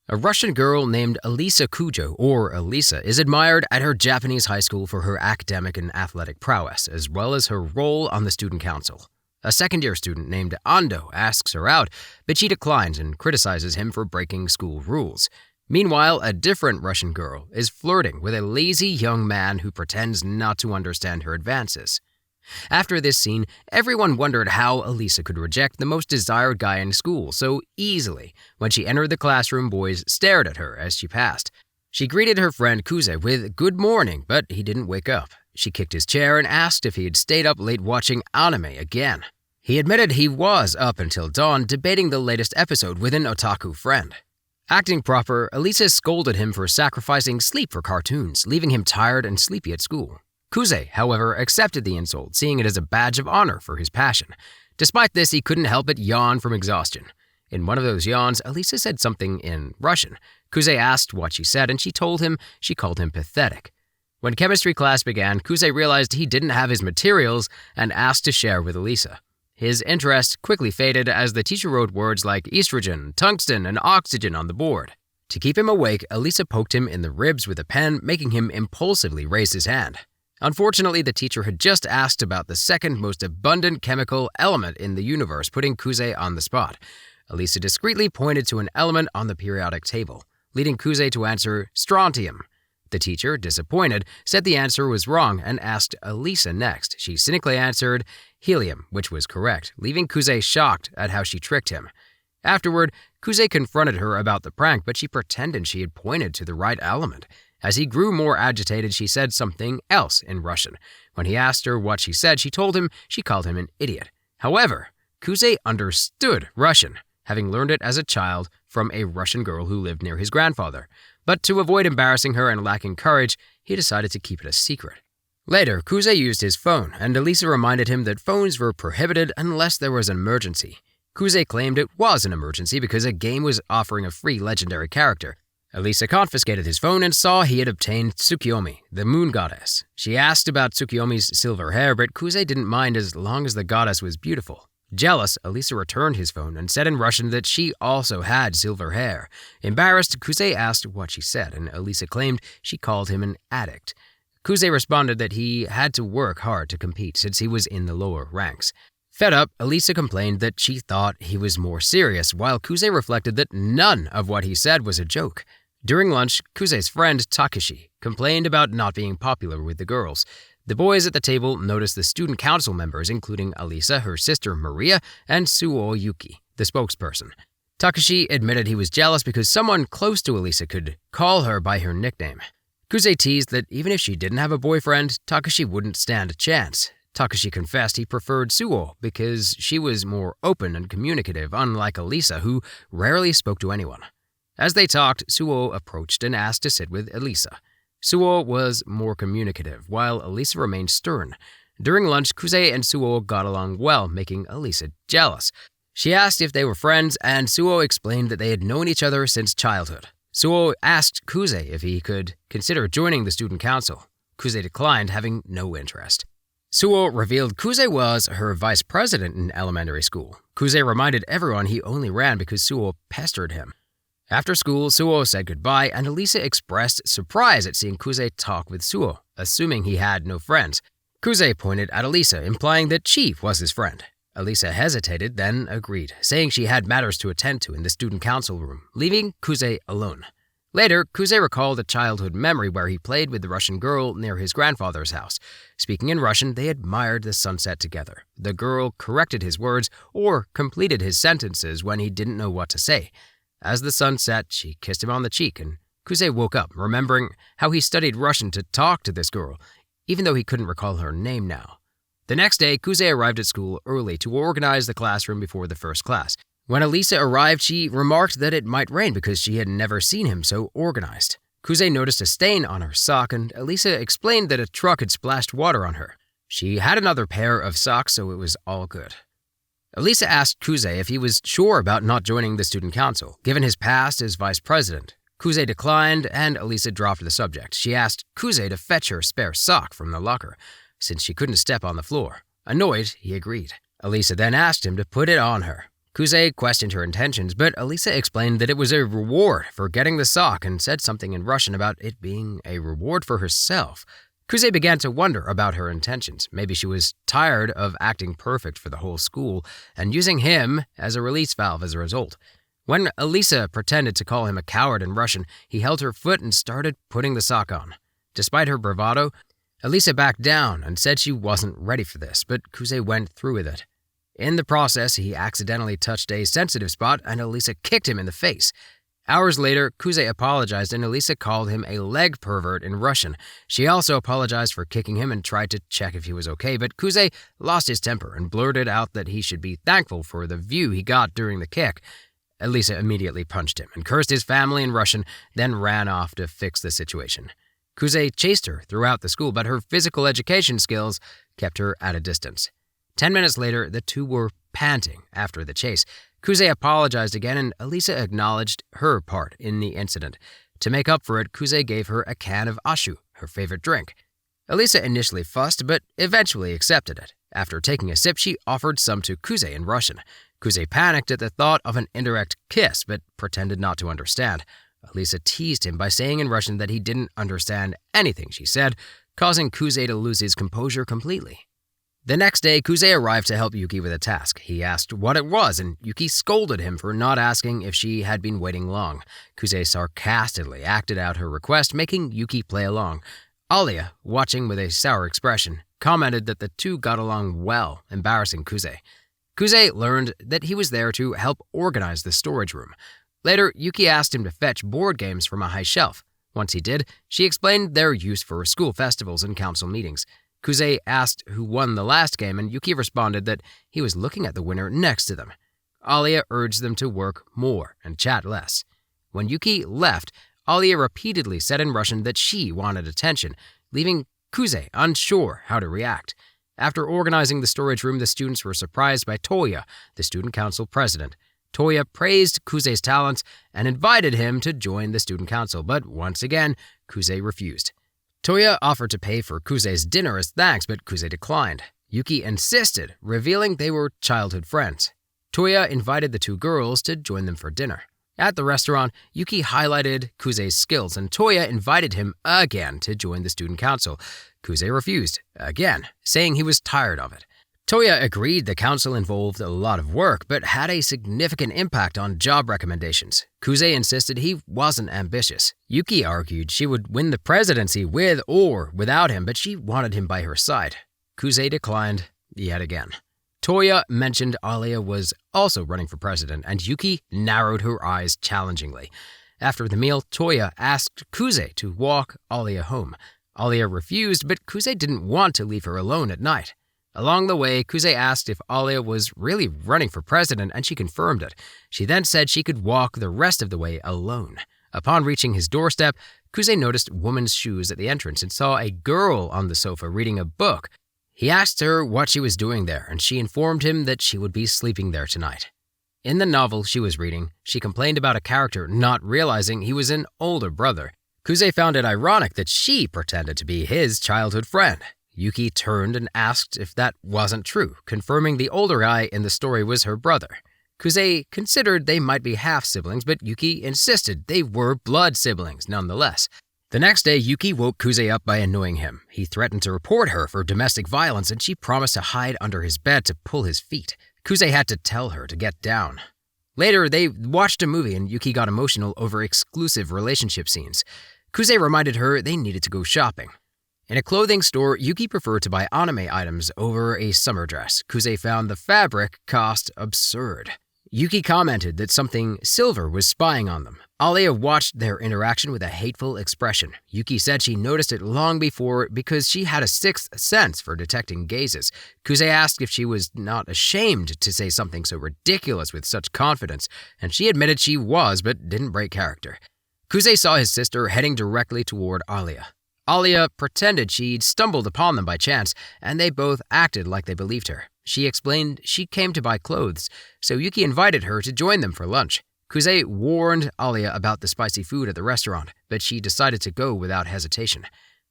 A Russian girl named Alisa Kujo, or Alisa, is admired at her Japanese high school for her academic and athletic prowess, as well as her role on the student council. A second-year student named Ando asks her out, but she declines and criticizes him for breaking school rules. Meanwhile, a different Russian girl is flirting with a lazy young man who pretends not to understand her advances. After this scene, everyone wondered how Alisa could reject the most desired guy in school so easily. When she entered the classroom, boys stared at her as she passed. She greeted her friend Kuze with "good morning," but he didn't wake up. She kicked his chair and asked if he had stayed up late watching anime again. He admitted he was up until dawn debating the latest episode with an otaku friend. Acting proper, Alisa scolded him for sacrificing sleep for cartoons, leaving him tired and sleepy at school. Kuze, however, accepted the insult, seeing it as a badge of honor for his passion. Despite this, he couldn't help but yawn from exhaustion. In one of those yawns, Alisa said something in Russian. Kuze asked what she said, and she told him she called him pathetic. When chemistry class began, Kuze realized he didn't have his materials and asked to share with Alisa. His interest quickly faded as the teacher wrote words like estrogen, tungsten, and oxygen on the board. To keep him awake, Alisa poked him in the ribs with a pen, making him impulsively raise his hand. Unfortunately, the teacher had just asked about the second most abundant chemical element in the universe, putting Kuze on the spot. Alisa discreetly pointed to an element on the periodic table, leading Kuze to answer strontium. The teacher, disappointed, said the answer was wrong and asked Alisa next. She cynically answered helium, which was correct, leaving Kuze shocked at how she tricked him. Afterward, Kuze confronted her about the prank, but she pretended she had pointed to the right element. As he grew more agitated, she said something else in Russian. When he asked her what she said, she told him she called him an idiot. However, Kuze understood Russian, having learned it as a child from a Russian girl who lived near his grandfather. But to avoid embarrassing her and lacking courage, he decided to keep it a secret. Later, Kuze used his phone, and Alisa reminded him that phones were prohibited unless there was an emergency. Kuze claimed it was an emergency because a game was offering a free legendary character. Alisa confiscated his phone and saw he had obtained Tsukiyomi, the moon goddess. She asked about Tsukiyomi's silver hair, but Kuze didn't mind as long as the goddess was beautiful. Jealous, Alisa returned his phone and said in Russian that she also had silver hair. Embarrassed, Kuze asked what she said, and Alisa claimed she called him an addict. Kuze responded that he had to work hard to compete since he was in the lower ranks. Fed up, Alisa complained that she thought he was more serious, while Kuze reflected that none of what he said was a joke. During lunch, Kuze's friend Takeshi complained about not being popular with the girls. The boys at the table noticed the student council members, including Alisa, her sister Maria, and Suo Yuki, the spokesperson. Takeshi admitted he was jealous because someone close to Alisa could call her by her nickname. Kuze teased that even if she didn't have a boyfriend, Takeshi wouldn't stand a chance. Takeshi confessed he preferred Suo because she was more open and communicative, unlike Alisa, who rarely spoke to anyone. As they talked, Suo approached and asked to sit with Alisa. Suo was more communicative, while Alisa remained stern. During lunch, Kuze and Suo got along well, making Alisa jealous. She asked if they were friends, and Suo explained that they had known each other since childhood. Suo asked Kuze if he could consider joining the student council. Kuze declined, having no interest. Suo revealed Kuze was her vice president in elementary school. Kuze reminded everyone he only ran because Suo pestered him. After school, Suo said goodbye, and Alisa expressed surprise at seeing Kuze talk with Suo, assuming he had no friends. Kuze pointed at Alisa, implying that she was his friend. Alisa hesitated, then agreed, saying she had matters to attend to in the student council room, leaving Kuze alone. Later, Kuze recalled a childhood memory where he played with the Russian girl near his grandfather's house. Speaking in Russian, they admired the sunset together. The girl corrected his words or completed his sentences when he didn't know what to say. As the sun set, she kissed him on the cheek, and Kuze woke up, remembering how he studied Russian to talk to this girl, even though he couldn't recall her name now. The next day, Kuze arrived at school early to organize the classroom before the first class. When Alisa arrived, she remarked that it might rain because she had never seen him so organized. Kuze noticed a stain on her sock, and Alisa explained that a truck had splashed water on her. She had another pair of socks, so it was all good. Alisa asked Kuze if he was sure about not joining the student council, given his past as vice president. Kuze declined, and Alisa dropped the subject. She asked Kuze to fetch her spare sock from the locker, since she couldn't step on the floor. Annoyed, he agreed. Alisa then asked him to put it on her. Kuze questioned her intentions, but Alisa explained that it was a reward for getting the sock and said something in Russian about it being a reward for herself. Kuze began to wonder about her intentions. Maybe she was tired of acting perfect for the whole school and using him as a release valve as a result. When Alisa pretended to call him a coward in Russian, he held her foot and started putting the sock on. Despite her bravado, Alisa backed down and said she wasn't ready for this, but Kuze went through with it. In the process, he accidentally touched a sensitive spot and Alisa kicked him in the face. Hours later, Kuze apologized and Alisa called him a leg pervert in Russian. She also apologized for kicking him and tried to check if he was okay, but Kuze lost his temper and blurted out that he should be thankful for the view he got during the kick. Alisa immediately punched him and cursed his family in Russian, then ran off to fix the situation. Kuze chased her throughout the school, but her physical education skills kept her at a distance. 10 minutes later, the two were panting after the chase. Kuze apologized again, and Alisa acknowledged her part in the incident. To make up for it, Kuze gave her a can of ashu, her favorite drink. Alisa initially fussed, but eventually accepted it. After taking a sip, she offered some to Kuze in Russian. Kuze panicked at the thought of an indirect kiss, but pretended not to understand. Alisa teased him by saying in Russian that he didn't understand anything she said, causing Kuze to lose his composure completely. The next day, Kuze arrived to help Yuki with a task. He asked what it was, and Yuki scolded him for not asking if she had been waiting long. Kuze sarcastically acted out her request, making Yuki play along. Alia, watching with a sour expression, commented that the two got along well, embarrassing Kuze. Kuze learned that he was there to help organize the storage room. Later, Yuki asked him to fetch board games from a high shelf. Once he did, she explained their use for school festivals and council meetings. Kuze asked who won the last game, and Yuki responded that he was looking at the winner next to them. Alia urged them to work more and chat less. When Yuki left, Alia repeatedly said in Russian that she wanted attention, leaving Kuze unsure how to react. After organizing the storage room, the students were surprised by Toya, the student council president. Toya praised Kuze's talents and invited him to join the student council, but once again, Kuze refused. Toya offered to pay for Kuze's dinner as thanks, but Kuze declined. Yuki insisted, revealing they were childhood friends. Toya invited the two girls to join them for dinner. At the restaurant, Yuki highlighted Kuze's skills, and Toya invited him again to join the student council. Kuze refused, again, saying he was tired of it. Toya agreed the council involved a lot of work, but had a significant impact on job recommendations. Kuze insisted he wasn't ambitious. Yuki argued she would win the presidency with or without him, but she wanted him by her side. Kuze declined yet again. Toya mentioned Alia was also running for president, and Yuki narrowed her eyes challengingly. After the meal, Toya asked Kuze to walk Alia home. Alia refused, but Kuze didn't want to leave her alone at night. Along the way, Kuze asked if Alia was really running for president, and she confirmed it. She then said she could walk the rest of the way alone. Upon reaching his doorstep, Kuze noticed woman's shoes at the entrance and saw a girl on the sofa reading a book. He asked her what she was doing there, and she informed him that she would be sleeping there tonight. In the novel she was reading, she complained about a character not realizing he was an older brother. Kuze found it ironic that she pretended to be his childhood friend. Yuki turned and asked if that wasn't true, confirming the older guy in the story was her brother. Kuze considered they might be half-siblings, but Yuki insisted they were blood siblings nonetheless. The next day, Yuki woke Kuze up by annoying him. He threatened to report her for domestic violence, and she promised to hide under his bed to pull his feet. Kuze had to tell her to get down. Later, they watched a movie, and Yuki got emotional over exclusive relationship scenes. Kuze reminded her they needed to go shopping. In a clothing store, Yuki preferred to buy anime items over a summer dress. Kuze found the fabric cost absurd. Yuki commented that something silver was spying on them. Alia watched their interaction with a hateful expression. Yuki said she noticed it long before because she had a sixth sense for detecting gazes. Kuze asked if she was not ashamed to say something so ridiculous with such confidence, and she admitted she was but didn't break character. Kuze saw his sister heading directly toward Alia. Alia pretended she'd stumbled upon them by chance, and they both acted like they believed her. She explained she came to buy clothes, so Yuki invited her to join them for lunch. Kuze warned Alia about the spicy food at the restaurant, but she decided to go without hesitation.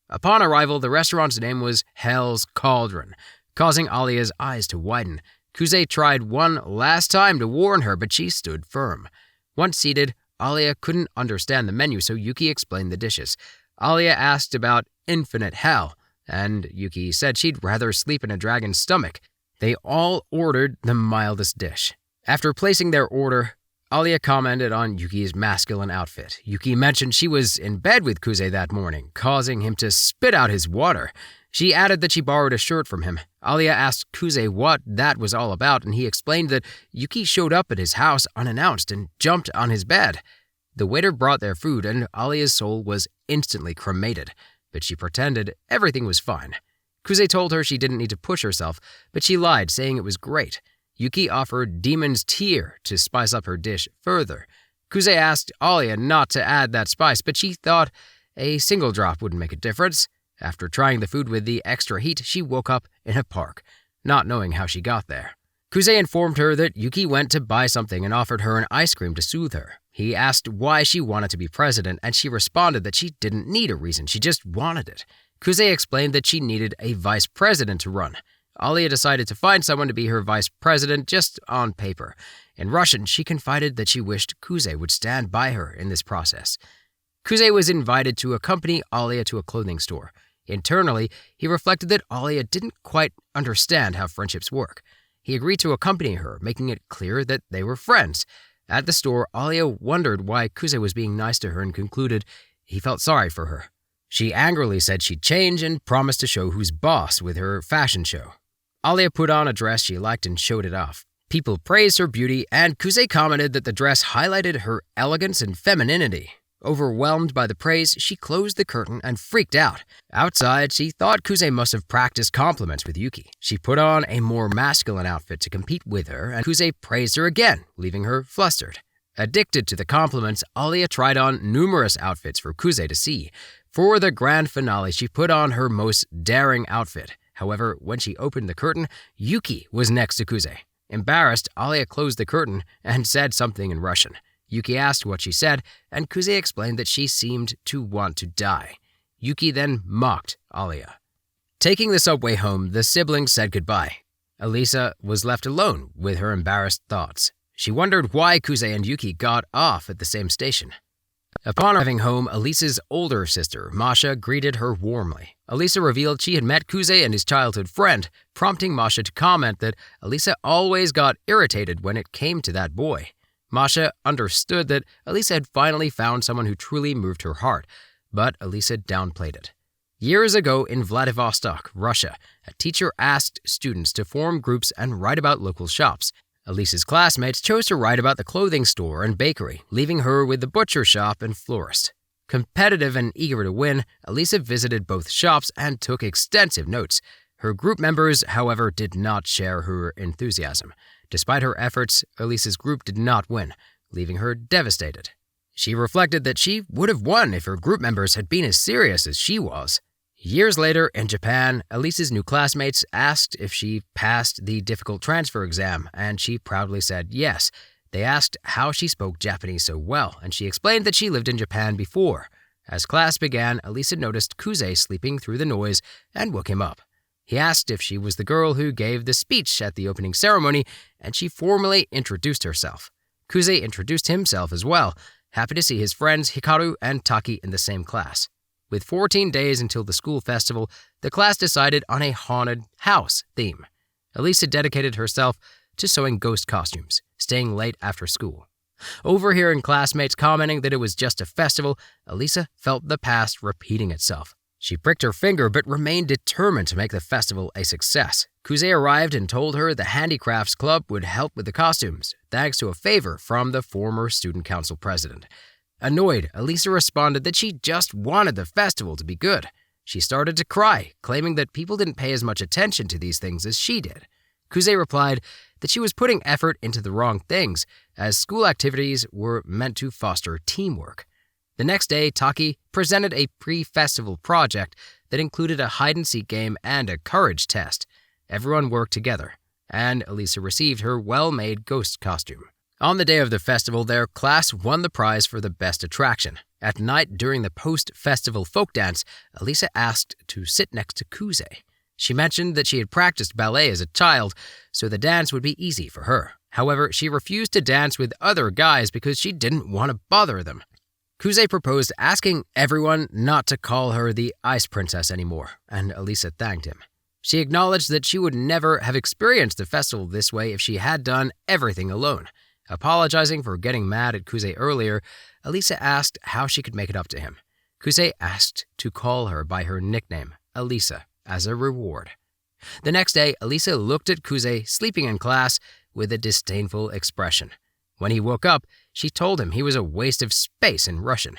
Upon arrival, the restaurant's name was Hell's Cauldron, causing Alia's eyes to widen. Kuze tried one last time to warn her, but she stood firm. Once seated, Alia couldn't understand the menu, so Yuki explained the dishes. Alia asked about infinite hell, and Yuki said she'd rather sleep in a dragon's stomach. They all ordered the mildest dish. After placing their order, Alia commented on Yuki's masculine outfit. Yuki mentioned she was in bed with Kuze that morning, causing him to spit out his water. She added that she borrowed a shirt from him. Alia asked Kuze what that was all about, and he explained that Yuki showed up at his house unannounced and jumped on his bed. The waiter brought their food, and Alia's soul was instantly cremated, but she pretended everything was fine. Kuze told her she didn't need to push herself, but she lied, saying it was great. Yuki offered Demon's Tear to spice up her dish further. Kuze asked Alia not to add that spice, but she thought a single drop wouldn't make a difference. After trying the food with the extra heat, she woke up in a park, not knowing how she got there. Kuze informed her that Yuki went to buy something and offered her an ice cream to soothe her. He asked why she wanted to be president, and she responded that she didn't need a reason, she just wanted it. Kuze explained that she needed a vice president to run. Alia decided to find someone to be her vice president just on paper. In Russian, she confided that she wished Kuze would stand by her in this process. Kuze was invited to accompany Alia to a clothing store. Internally, he reflected that Alia didn't quite understand how friendships work. He agreed to accompany her, making it clear that they were friends. At the store, Alia wondered why Kuze was being nice to her and concluded he felt sorry for her. She angrily said she'd change and promised to show who's boss with her fashion show. Alia put on a dress she liked and showed it off. People praised her beauty, and Kuze commented that the dress highlighted her elegance and femininity. Overwhelmed by the praise, she closed the curtain and freaked out. Outside, she thought Kuze must have practiced compliments with Yuki. She put on a more masculine outfit to compete with her, and Kuze praised her again, leaving her flustered. Addicted to the compliments, Alia tried on numerous outfits for Kuze to see. For the grand finale, she put on her most daring outfit. However, when she opened the curtain, Yuki was next to Kuze. Embarrassed, Alia closed the curtain and said something in Russian. Yuki asked what she said, and Kuze explained that she seemed to want to die. Yuki then mocked Alia. Taking the subway home, the siblings said goodbye. Alisa was left alone with her embarrassed thoughts. She wondered why Kuze and Yuki got off at the same station. Upon arriving home, Alisa's older sister, Masha, greeted her warmly. Alisa revealed she had met Kuze and his childhood friend, prompting Masha to comment that Alisa always got irritated when it came to that boy. Masha understood that Alisa had finally found someone who truly moved her heart, but Alisa downplayed it. Years ago in Vladivostok, Russia, a teacher asked students to form groups and write about local shops. Alisa's classmates chose to write about the clothing store and bakery, leaving her with the butcher shop and florist. Competitive and eager to win, Alisa visited both shops and took extensive notes. Her group members, however, did not share her enthusiasm. Despite her efforts, Alisa's group did not win, leaving her devastated. She reflected that she would have won if her group members had been as serious as she was. Years later, in Japan, Alisa's new classmates asked if she passed the difficult transfer exam, and she proudly said yes. They asked how she spoke Japanese so well, and she explained that she lived in Japan before. As class began, Alisa noticed Kuze sleeping through the noise and woke him up. He asked if she was the girl who gave the speech at the opening ceremony, and she formally introduced herself. Kuze introduced himself as well, happy to see his friends Hikaru and Taki in the same class. With 14 days until the school festival, the class decided on a haunted house theme. Alisa dedicated herself to sewing ghost costumes, staying late after school. Overhearing classmates commenting that it was just a festival, Alisa felt the past repeating itself. She pricked her finger but remained determined to make the festival a success. Kuze arrived and told her the Handicrafts Club would help with the costumes, thanks to a favor from the former student council president. Annoyed, Alisa responded that she just wanted the festival to be good. She started to cry, claiming that people didn't pay as much attention to these things as she did. Kuze replied that she was putting effort into the wrong things, as school activities were meant to foster teamwork. The next day, Taki presented a pre-festival project that included a hide-and-seek game and a courage test. Everyone worked together, and Alisa received her well-made ghost costume. On the day of the festival, their class won the prize for the best attraction. At night, during the post-festival folk dance, Alisa asked to sit next to Kuze. She mentioned that she had practiced ballet as a child, so the dance would be easy for her. However, she refused to dance with other guys because she didn't want to bother them. Kuze proposed asking everyone not to call her the Ice Princess anymore, and Alisa thanked him. She acknowledged that she would never have experienced the festival this way if she had done everything alone. Apologizing for getting mad at Kuze earlier, Alisa asked how she could make it up to him. Kuze asked to call her by her nickname, Alisa, as a reward. The next day, Alisa looked at Kuze sleeping in class with a disdainful expression. When he woke up, she told him he was a waste of space in Russian.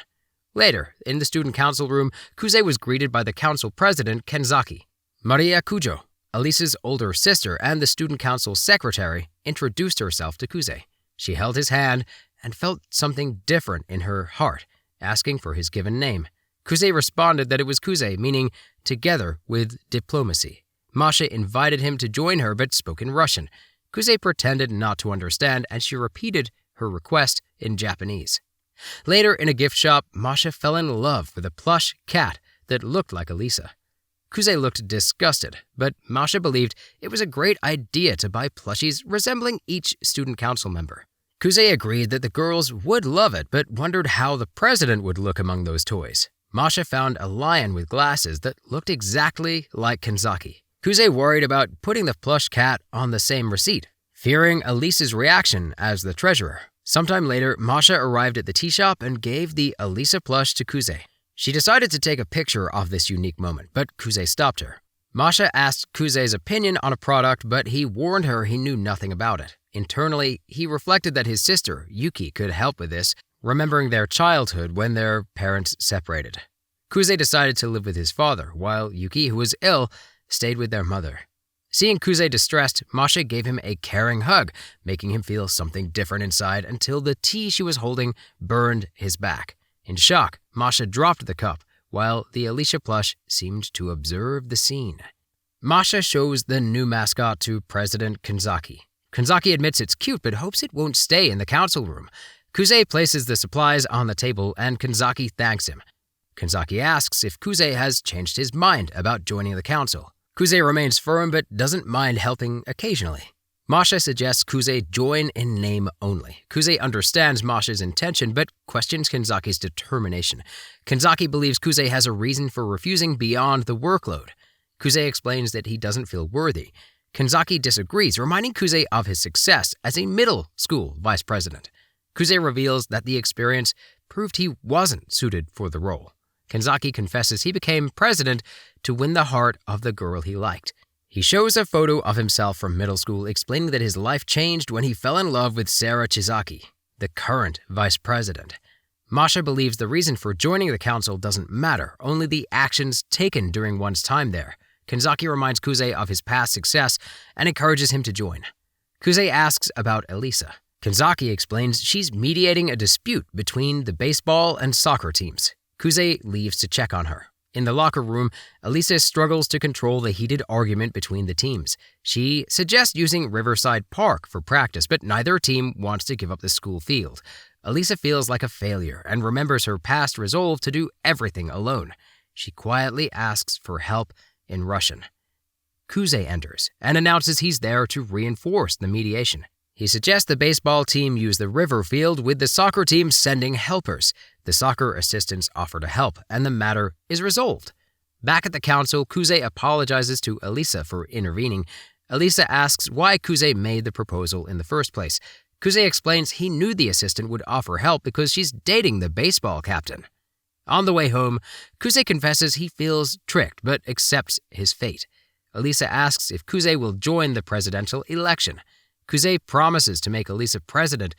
Later, in the student council room, Kuze was greeted by the council president, Kenzaki. Maria Kujo, Alisa's older sister and the student council secretary, introduced herself to Kuze. She held his hand and felt something different in her heart, asking for his given name. Kuze responded that it was Kuze, meaning together with diplomacy. Masha invited him to join her but spoke in Russian. Kuze pretended not to understand and she repeated her request in Japanese. Later, in a gift shop, Masha fell in love with a plush cat that looked like Alisa. Kuze looked disgusted, but Masha believed it was a great idea to buy plushies resembling each student council member. Kuze agreed that the girls would love it, but wondered how the president would look among those toys. Masha found a lion with glasses that looked exactly like Kenzaki. Kuze worried about putting the plush cat on the same receipt, fearing Alisa's reaction as the treasurer. Sometime later, Masha arrived at the tea shop and gave the Alisa plush to Kuze. She decided to take a picture of this unique moment, but Kuze stopped her. Masha asked Kuze's opinion on a product, but he warned her he knew nothing about it. Internally, he reflected that his sister, Yuki, could help with this, remembering their childhood when their parents separated. Kuze decided to live with his father, while Yuki, who was ill, stayed with their mother. Seeing Kuze distressed, Masha gave him a caring hug, making him feel something different inside until the tea she was holding burned his back. In shock, Masha dropped the cup, while the Alicia plush seemed to observe the scene. Masha shows the new mascot to President Kenzaki. Kenzaki admits it's cute but hopes it won't stay in the council room. Kuze places the supplies on the table and Kenzaki thanks him. Kenzaki asks if Kuze has changed his mind about joining the council. Kuze remains firm but doesn't mind helping occasionally. Masha suggests Kuze join in name only. Kuze understands Masha's intention but questions Kenzaki's determination. Kenzaki believes Kuze has a reason for refusing beyond the workload. Kuze explains that he doesn't feel worthy. Kenzaki disagrees, reminding Kuze of his success as a middle school vice president. Kuze reveals that the experience proved he wasn't suited for the role. Kenzaki confesses he became president to win the heart of the girl he liked. He shows a photo of himself from middle school, explaining that his life changed when he fell in love with Sarah Chizaki, the current vice president. Masha believes the reason for joining the council doesn't matter, only the actions taken during one's time there. Kenzaki reminds Kuze of his past success and encourages him to join. Kuze asks about Alisa. Kenzaki explains she's mediating a dispute between the baseball and soccer teams. Kuze leaves to check on her. In the locker room, Alisa struggles to control the heated argument between the teams. She suggests using Riverside Park for practice, but neither team wants to give up the school field. Alisa feels like a failure and remembers her past resolve to do everything alone. She quietly asks for help in Russian. Kuze enters and announces he's there to reinforce the mediation. He suggests the baseball team use the river field, with the soccer team sending helpers. The soccer assistants offer to help, and the matter is resolved. Back at the council, Kuze apologizes to Alisa for intervening. Alisa asks why Kuze made the proposal in the first place. Kuze explains he knew the assistant would offer help because she's dating the baseball captain. On the way home, Kuze confesses he feels tricked but accepts his fate. Alisa asks if Kuze will join the presidential election. Kuze promises to make Alisa president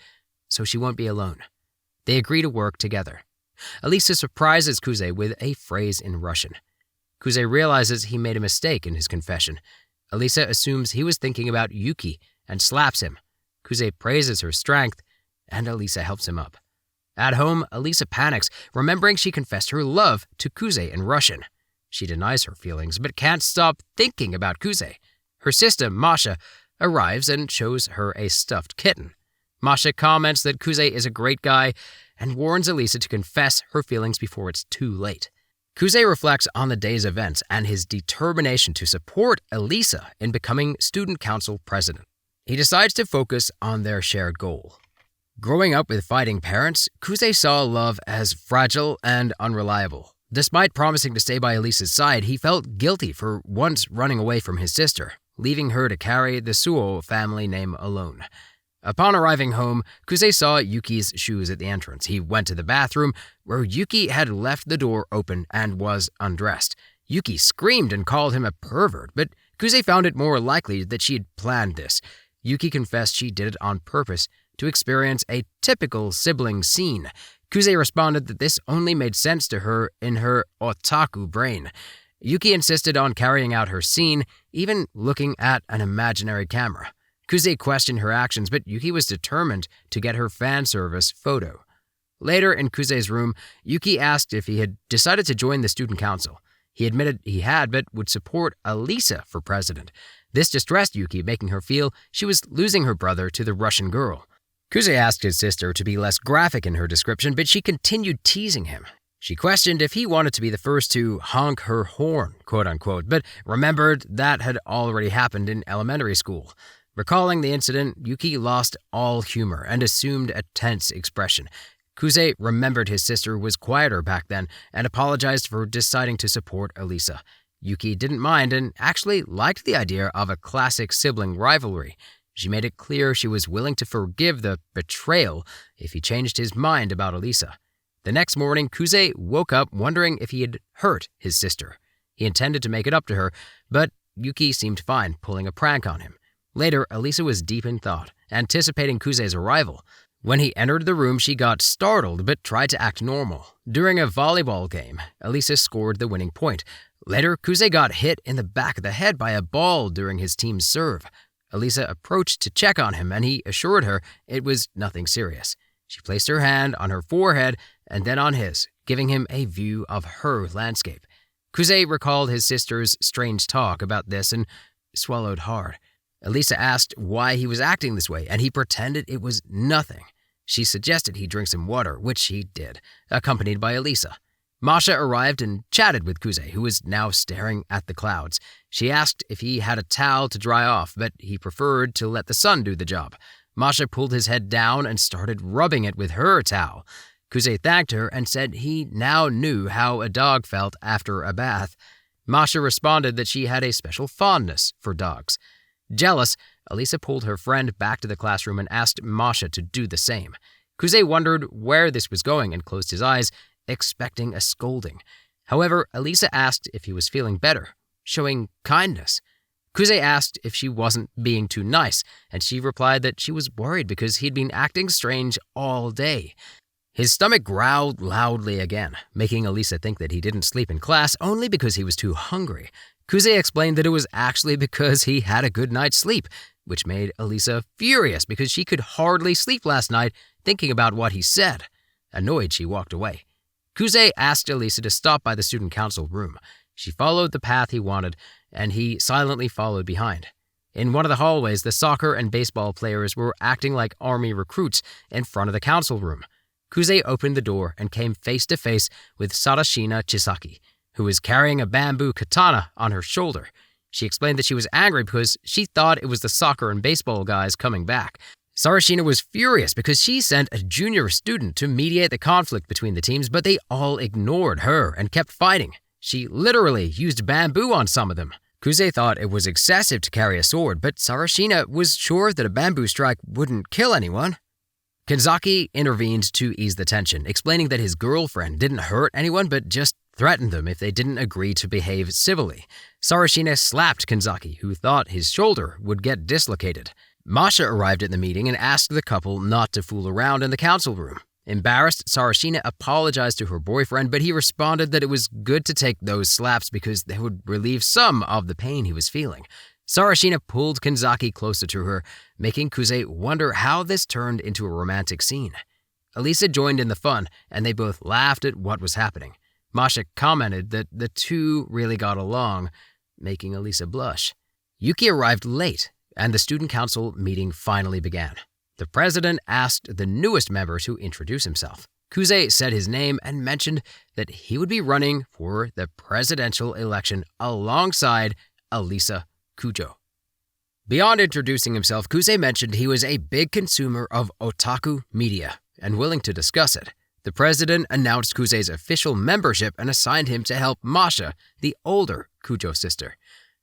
so she won't be alone. They agree to work together. Alisa surprises Kuze with a phrase in Russian. Kuze realizes he made a mistake in his confession. Alisa assumes he was thinking about Yuki and slaps him. Kuze praises her strength, and Alisa helps him up. At home, Alisa panics, remembering she confessed her love to Kuze in Russian. She denies her feelings, but can't stop thinking about Kuze. Her sister, Masha, arrives and shows her a stuffed kitten. Masha comments that Kuze is a great guy and warns Alisa to confess her feelings before it's too late. Kuze reflects on the day's events and his determination to support Alisa in becoming student council president. He decides to focus on their shared goal. Growing up with fighting parents, Kuze saw love as fragile and unreliable. Despite promising to stay by Alisa's side, he felt guilty for once running away from his sister, leaving her to carry the Suo family name alone. Upon arriving home, Kuze saw Yuki's shoes at the entrance. He went to the bathroom, where Yuki had left the door open and was undressed. Yuki screamed and called him a pervert, but Kuze found it more likely that she had planned this. Yuki confessed she did it on purpose to experience a typical sibling scene. Kuze responded that this only made sense to her in her otaku brain. Yuki insisted on carrying out her scene, even looking at an imaginary camera. Kuze questioned her actions, but Yuki was determined to get her fan service photo. Later, in Kuze's room, Yuki asked if he had decided to join the student council. He admitted he had, but would support Alisa for president. This distressed Yuki, making her feel she was losing her brother to the Russian girl. Kuze asked his sister to be less graphic in her description, but she continued teasing him. She questioned if he wanted to be the first to honk her horn, quote-unquote, but remembered that had already happened in elementary school. Recalling the incident, Yuki lost all humor and assumed a tense expression. Kuze remembered his sister was quieter back then and apologized for deciding to support Alisa. Yuki didn't mind and actually liked the idea of a classic sibling rivalry. She made it clear she was willing to forgive the betrayal if he changed his mind about Alisa. The next morning, Kuze woke up wondering if he had hurt his sister. He intended to make it up to her, but Yuki seemed fine, pulling a prank on him. Later, Alisa was deep in thought, anticipating Kuze's arrival. When he entered the room, she got startled but tried to act normal. During a volleyball game, Alisa scored the winning point. Later, Kuze got hit in the back of the head by a ball during his team's serve. Alisa approached to check on him, and he assured her it was nothing serious. She placed her hand on her forehead and then on his, giving him a view of her landscape. Kuze recalled his sister's strange talk about this and swallowed hard. Alisa asked why he was acting this way, and he pretended it was nothing. She suggested he drink some water, which he did, accompanied by Alisa. Masha arrived and chatted with Kuze, who was now staring at the clouds. She asked if he had a towel to dry off, but he preferred to let the sun do the job. Masha pulled his head down and started rubbing it with her towel. Kuze thanked her and said he now knew how a dog felt after a bath. Masha responded that she had a special fondness for dogs. Jealous, Alisa pulled her friend back to the classroom and asked Masha to do the same. Kuze wondered where this was going and closed his eyes, expecting a scolding. However, Alisa asked if he was feeling better, showing kindness. Kuze asked if she wasn't being too nice, and she replied that she was worried because he'd been acting strange all day. His stomach growled loudly again, making Alisa think that he didn't sleep in class only because he was too hungry. Kuze explained that it was actually because he had a good night's sleep, which made Alisa furious because she could hardly sleep last night thinking about what he said. Annoyed, she walked away. Kuze asked Alisa to stop by the student council room. She followed the path he wanted, and he silently followed behind. In one of the hallways, the soccer and baseball players were acting like army recruits in front of the council room. Kuze opened the door and came face to face with Sarashina Chisaki, who was carrying a bamboo katana on her shoulder. She explained that she was angry because she thought it was the soccer and baseball guys coming back. Sarashina was furious because she sent a junior student to mediate the conflict between the teams, but they all ignored her and kept fighting. She literally used bamboo on some of them. Kuze thought it was excessive to carry a sword, but Sarashina was sure that a bamboo strike wouldn't kill anyone. Kanzaki intervened to ease the tension, explaining that his girlfriend didn't hurt anyone but just threatened them if they didn't agree to behave civilly. Sarashina slapped Kanzaki, who thought his shoulder would get dislocated. Masha arrived at the meeting and asked the couple not to fool around in the council room. Embarrassed, Sarashina apologized to her boyfriend, but he responded that it was good to take those slaps because they would relieve some of the pain he was feeling. Sarashina pulled Kanzaki closer to her, making Kuze wonder how this turned into a romantic scene. Alisa joined in the fun, and they both laughed at what was happening. Masha commented that the two really got along, making Alisa blush. Yuki arrived late, and the student council meeting finally began. The president asked the newest member to introduce himself. Kuze said his name and mentioned that he would be running for the presidential election alongside Alisa Kujo. Beyond introducing himself, Kuze mentioned he was a big consumer of Otaku media and willing to discuss it. The president announced Kuze's official membership and assigned him to help Masha, the older Kujo sister.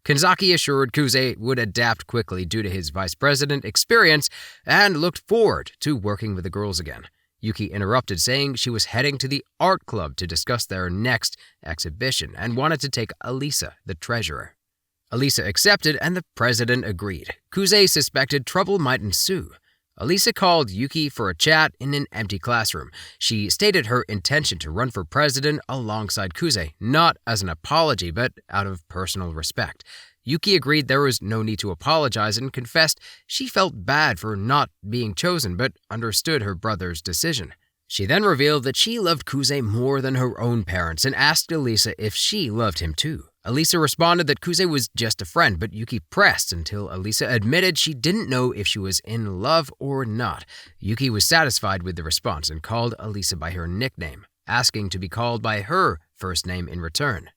Kanzaki assured Kuze would adapt quickly due to his vice president experience and looked forward to working with the girls again. Yuki interrupted, saying she was heading to the art club to discuss their next exhibition and wanted to take Alisa, the treasurer. Alisa accepted and the president agreed. Kuze suspected trouble might ensue. Alisa called Yuki for a chat in an empty classroom. She stated her intention to run for president alongside Kuze, not as an apology, but out of personal respect. Yuki agreed there was no need to apologize and confessed she felt bad for not being chosen, but understood her brother's decision. She then revealed that she loved Kuze more than her own parents and asked Alisa if she loved him too. Alisa responded that Kuze was just a friend, but Yuki pressed until Alisa admitted she didn't know if she was in love or not. Yuki was satisfied with the response and called Alisa by her nickname, asking to be called by her first name in return.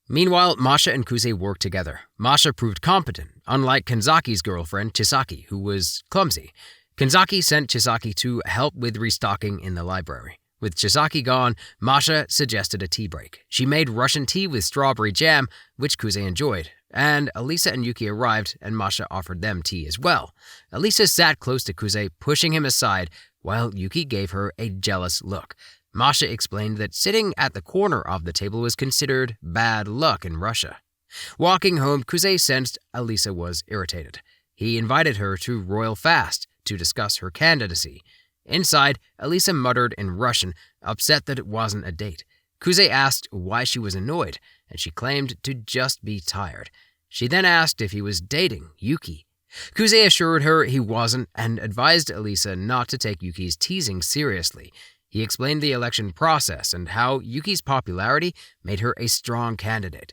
Meanwhile, Masha and Kuze worked together. Masha proved competent, unlike Kanzaki's girlfriend, Chisaki, who was clumsy. Kanzaki sent Chisaki to help with restocking in the library. With Chisaki gone, Masha suggested a tea break. She made Russian tea with strawberry jam, which Kuze enjoyed, and Alisa and Yuki arrived, and Masha offered them tea as well. Alisa sat close to Kuze, pushing him aside, while Yuki gave her a jealous look. Masha explained that sitting at the corner of the table was considered bad luck in Russia. Walking home, Kuze sensed Alisa was irritated. He invited her to royal fast to discuss her candidacy. Inside, Alisa muttered in Russian, upset that it wasn't a date. Kuze asked why she was annoyed, and she claimed to just be tired. She then asked if he was dating Yuki. Kuze assured her he wasn't and advised Alisa not to take Yuki's teasing seriously. He explained the election process and how Yuki's popularity made her a strong candidate.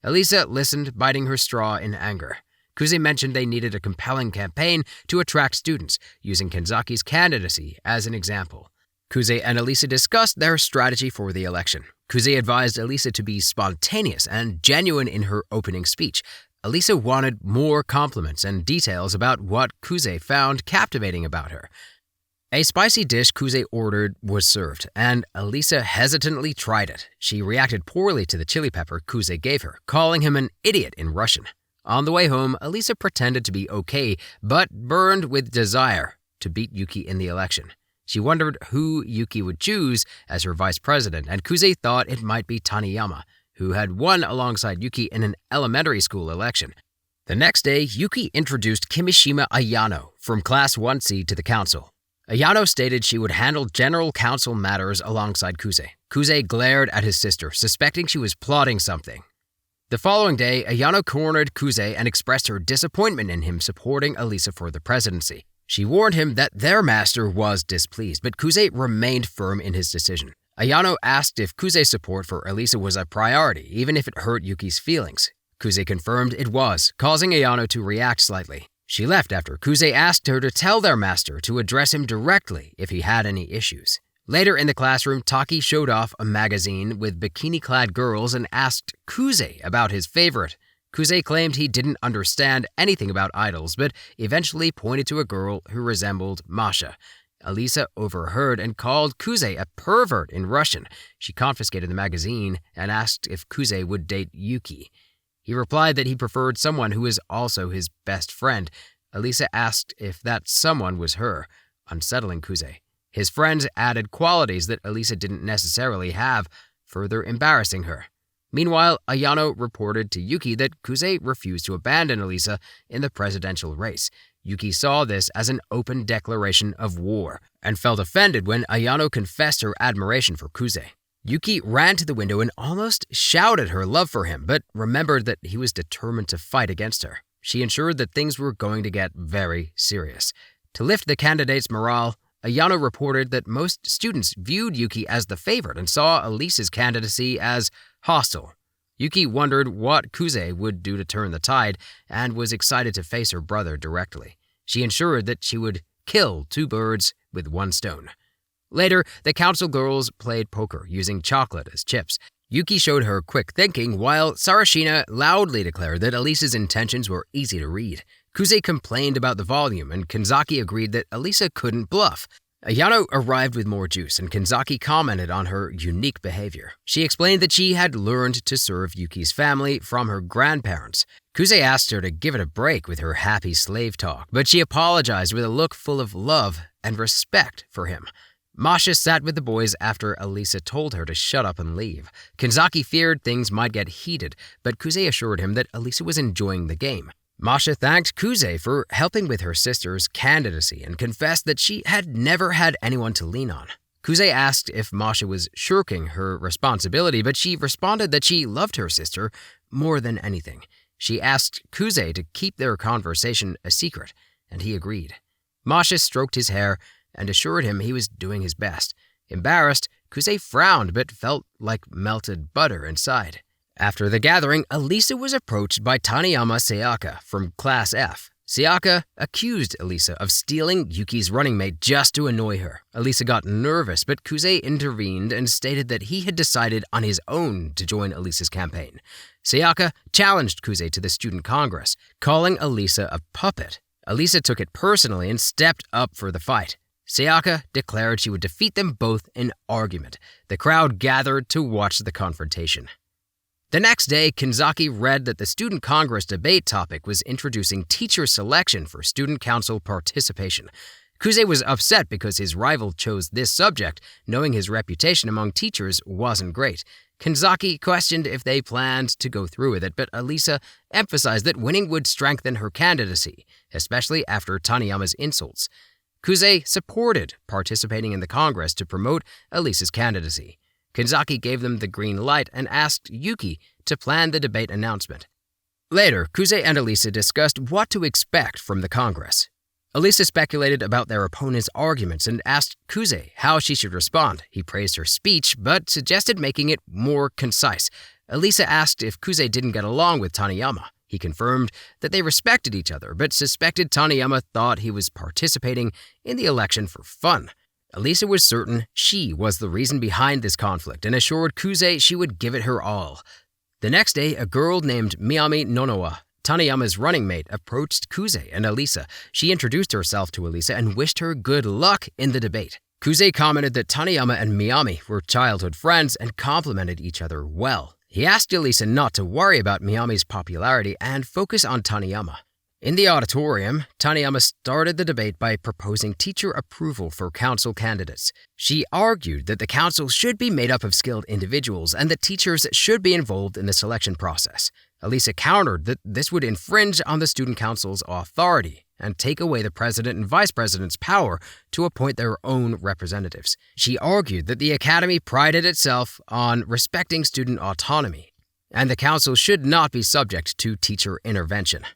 Alisa listened, biting her straw in anger. Kuze mentioned they needed a compelling campaign to attract students, using Kanzaki's candidacy as an example. Kuze and Alisa discussed their strategy for the election. Kuze advised Alisa to be spontaneous and genuine in her opening speech. Alisa wanted more compliments and details about what Kuze found captivating about her. A spicy dish Kuze ordered was served, and Alisa hesitantly tried it. She reacted poorly to the chili pepper Kuze gave her, calling him an idiot in Russian. On the way home, Alisa pretended to be okay, but burned with desire to beat Yuki in the election. She wondered who Yuki would choose as her vice president, and Kuze thought it might be Taniyama, who had won alongside Yuki in an elementary school election. The next day, Yuki introduced Kimishima Ayano from Class 1C to the council. Ayano stated she would handle general council matters alongside Kuze. Kuze glared at his sister, suspecting she was plotting something. The following day, Ayano cornered Kuze and expressed her disappointment in him supporting Alisa for the presidency. She warned him that their master was displeased, but Kuze remained firm in his decision. Ayano asked if Kuze's support for Alisa was a priority, even if it hurt Yuki's feelings. Kuze confirmed it was, causing Ayano to react slightly. She left after Kuze asked her to tell their master to address him directly if he had any issues. Later in the classroom, Taki showed off a magazine with bikini-clad girls and asked Kuze about his favorite. Kuze claimed he didn't understand anything about idols, but eventually pointed to a girl who resembled Masha. Alisa overheard and called Kuze a pervert in Russian. She confiscated the magazine and asked if Kuze would date Yuki. He replied that he preferred someone who was also his best friend. Alisa asked if that someone was her, unsettling Kuze. His friends added qualities that Alisa didn't necessarily have, further embarrassing her. Meanwhile, Ayano reported to Yuki that Kuze refused to abandon Alisa in the presidential race. Yuki saw this as an open declaration of war and felt offended when Ayano confessed her admiration for Kuze. Yuki ran to the window and almost shouted her love for him, but remembered that he was determined to fight against her. She ensured that things were going to get very serious. To lift the candidate's morale, Ayano reported that most students viewed Yuki as the favorite and saw Alisa's candidacy as hostile. Yuki wondered what Kuze would do to turn the tide and was excited to face her brother directly. She ensured that she would kill two birds with one stone. Later, the council girls played poker using chocolate as chips. Yuki showed her quick thinking, while Sarashina loudly declared that Alisa's intentions were easy to read. Kuze complained about the volume, and Kanzaki agreed that Alisa couldn't bluff. Ayano arrived with more juice, and Kanzaki commented on her unique behavior. She explained that she had learned to serve Yuki's family from her grandparents. Kuze asked her to give it a break with her happy slave talk, but she apologized with a look full of love and respect for him. Masha sat with the boys after Alisa told her to shut up and leave. Kanzaki feared things might get heated, but Kuze assured him that Alisa was enjoying the game. Masha thanked Kuze for helping with her sister's candidacy and confessed that she had never had anyone to lean on. Kuze asked if Masha was shirking her responsibility, but she responded that she loved her sister more than anything. She asked Kuze to keep their conversation a secret, and he agreed. Masha stroked his hair and assured him he was doing his best. Embarrassed, Kuze frowned but felt like melted butter inside. After the gathering, Alisa was approached by Taniyama Sayaka from Class F. Sayaka accused Alisa of stealing Yuki's running mate just to annoy her. Alisa got nervous, but Kuze intervened and stated that he had decided on his own to join Alisa's campaign. Sayaka challenged Kuze to the student congress, calling Alisa a puppet. Alisa took it personally and stepped up for the fight. Sayaka declared she would defeat them both in argument. The crowd gathered to watch the confrontation. The next day, Kanzaki read that the Student Congress debate topic was introducing teacher selection for student council participation. Kuze was upset because his rival chose this subject, knowing his reputation among teachers wasn't great. Kanzaki questioned if they planned to go through with it, but Alisa emphasized that winning would strengthen her candidacy, especially after Taniyama's insults. Kuze supported participating in the Congress to promote Alisa's candidacy. Kanzaki gave them the green light and asked Yuki to plan the debate announcement. Later, Kuze and Alisa discussed what to expect from the Congress. Alisa speculated about their opponent's arguments and asked Kuze how she should respond. He praised her speech, but suggested making it more concise. Alisa asked if Kuze didn't get along with Taniyama. He confirmed that they respected each other, but suspected Taniyama thought he was participating in the election for fun. Alisa was certain she was the reason behind this conflict and assured Kuze she would give it her all. The next day, a girl named Miyami Nonowa, Taniyama's running mate, approached Kuze and Alisa. She introduced herself to Alisa and wished her good luck in the debate. Kuze commented that Taniyama and Miyami were childhood friends and complimented each other well. He asked Alisa not to worry about Miyami's popularity and focus on Taniyama. In the auditorium, Taniyama started the debate by proposing teacher approval for council candidates. She argued that the council should be made up of skilled individuals and that teachers should be involved in the selection process. Alisa countered that this would infringe on the student council's authority and take away the president and vice president's power to appoint their own representatives. She argued that the academy prided itself on respecting student autonomy, and the council should not be subject to teacher intervention.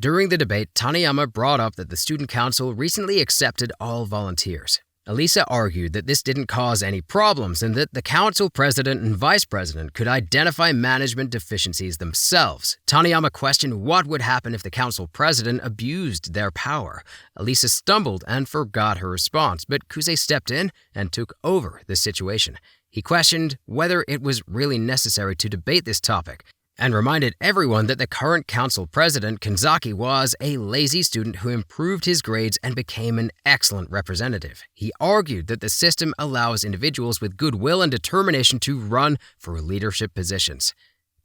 During the debate, Taniyama brought up that the student council recently accepted all volunteers. Alisa argued that this didn't cause any problems and that the council president and vice president could identify management deficiencies themselves. Taniyama questioned what would happen if the council president abused their power. Alisa stumbled and forgot her response, but Kuze stepped in and took over the situation. He questioned whether it was really necessary to debate this topic, and reminded everyone that the current council president, Kanzaki, was a lazy student who improved his grades and became an excellent representative. He argued that the system allows individuals with goodwill and determination to run for leadership positions.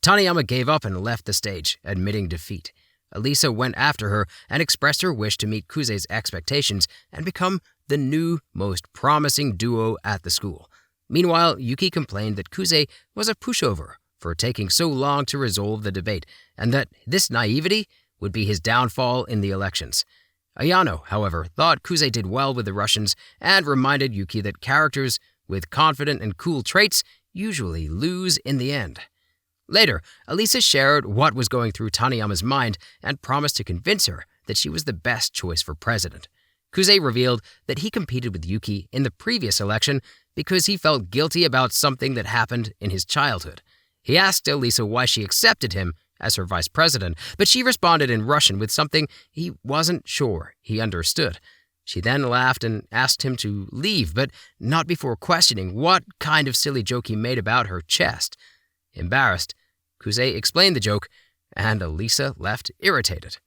Taniyama gave up and left the stage, admitting defeat. Alisa went after her and expressed her wish to meet Kuze's expectations and become the new, most promising duo at the school. Meanwhile, Yuki complained that Kuze was a pushover for taking so long to resolve the debate, and that this naivety would be his downfall in the elections. Ayano, however, thought Kuze did well with the Russians and reminded Yuki that characters with confident and cool traits usually lose in the end. Later, Alisa shared what was going through Taniyama's mind and promised to convince her that she was the best choice for president. Kuze revealed that he competed with Yuki in the previous election because he felt guilty about something that happened in his childhood. He asked Alisa why she accepted him as her vice president, but she responded in Russian with something he wasn't sure he understood. She then laughed and asked him to leave, but not before questioning what kind of silly joke he made about her chest. Embarrassed, Kuze explained the joke, and Alisa left irritated.